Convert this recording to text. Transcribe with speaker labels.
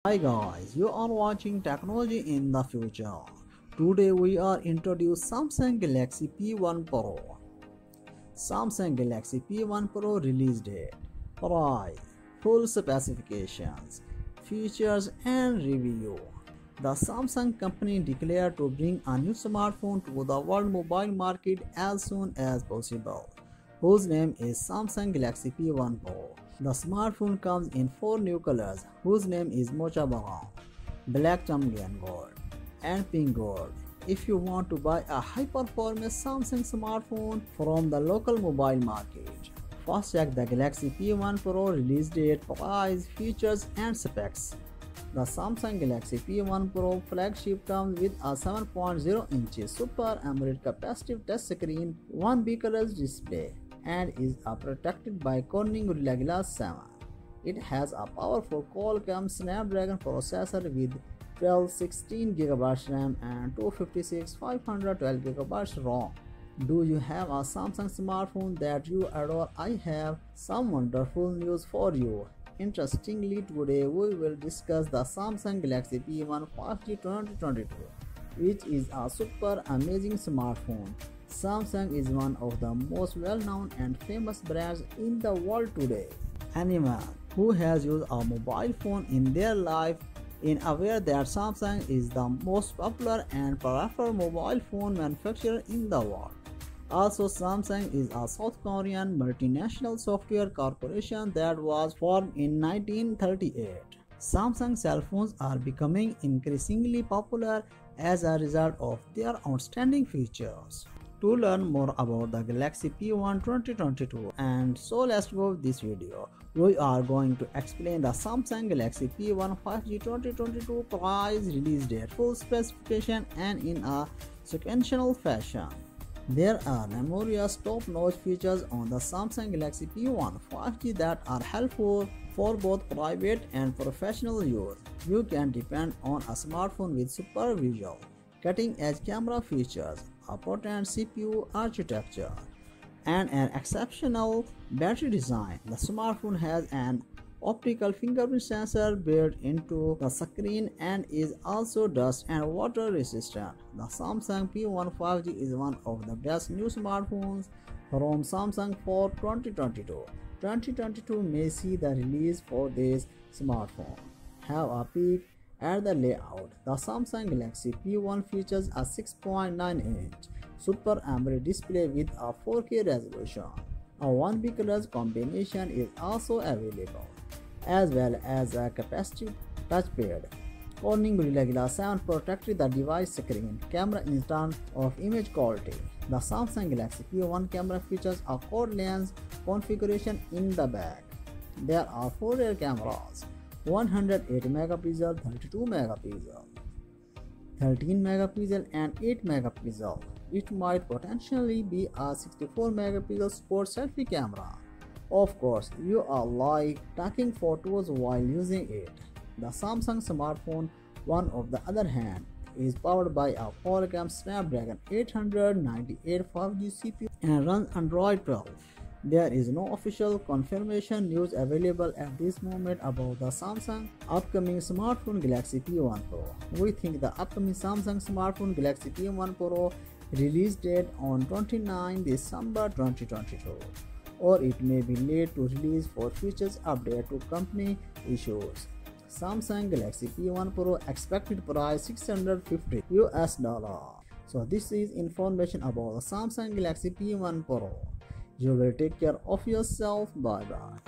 Speaker 1: Hi guys, you are watching Technology in the Future. Today we are introduced Samsung Galaxy P1 Pro. Samsung Galaxy P1 Pro release date, price, full specifications, features and review. The Samsung company declared to bring a new smartphone to the world mobile market as soon as possible, whose name is Samsung Galaxy P1 Pro. The smartphone comes in 4 new colors, whose name is Mocha Brown, Black Champion Gold, and Pink Gold. If you want to buy a high-performance Samsung smartphone from the local mobile market, first check the Galaxy P1 Pro release date, price, features, and specs. The Samsung Galaxy P1 Pro flagship comes with a 7.0-inch Super AMOLED capacitive touchscreen, 1B colors display, and is protected by Corning Gorilla Glass 7. It has a powerful Qualcomm Snapdragon Processor with 16 GB RAM and 256 512 GB ROM. Do you have a Samsung smartphone that you adore? I have some wonderful news for you. Interestingly, today we will discuss the Samsung Galaxy P1 5G 2022, which is a super amazing smartphone. Samsung is one of the most well-known and famous brands in the world today. Anyone who has used a mobile phone in their life is aware that Samsung is the most popular and preferred mobile phone manufacturer in the world. Also, Samsung is a South Korean multinational software corporation that was formed in 1938. Samsung cell phones are becoming increasingly popular as a result of their outstanding features. To learn more about the Galaxy P1 2022, and so let's go with this video. We are going to explain the Samsung Galaxy P1 5G 2022 price, release date, full specification, and in a sequential fashion. There are numerous top-notch features on the Samsung Galaxy P1 5G that are helpful for both private and professional use. You can depend on a smartphone with super visual, cutting-edge camera features, a potent CPU architecture, and an exceptional battery design. The smartphone has an optical fingerprint sensor built into the screen and is also dust and water resistant. The Samsung P1 5G is one of the best new smartphones from Samsung for 2022. 2022 may see the release for this smartphone. Have a peek at the layout. The Samsung Galaxy P1 features a 6.9-inch Super AMOLED display with a 4K resolution. A 1B colors combination is also available, as well as a capacitive touchpad. Corning Gorilla Glass 7 protected the device screen, camera in terms of image quality. The Samsung Galaxy P1 camera features a quad lens configuration in the back. There are 4 rear cameras: 108 megapixel, 32 megapixel, 13 megapixel, and 8 megapixel. It might potentially be a 64 megapixel sports selfie camera. Of course, you are like taking photos while using it. The Samsung smartphone, on the other hand, is powered by a Qualcomm Snapdragon 898 5G CPU and runs Android 12. There is no official confirmation news available at this moment about the Samsung upcoming smartphone Galaxy P1 Pro. We think the upcoming Samsung smartphone Galaxy P1 Pro release date on 29 December 2022, or it may be late to release for features update to company issues. Samsung Galaxy P1 Pro expected price $650 US. So this is information about the Samsung Galaxy P1 Pro. You will take care of yourself. Bye bye.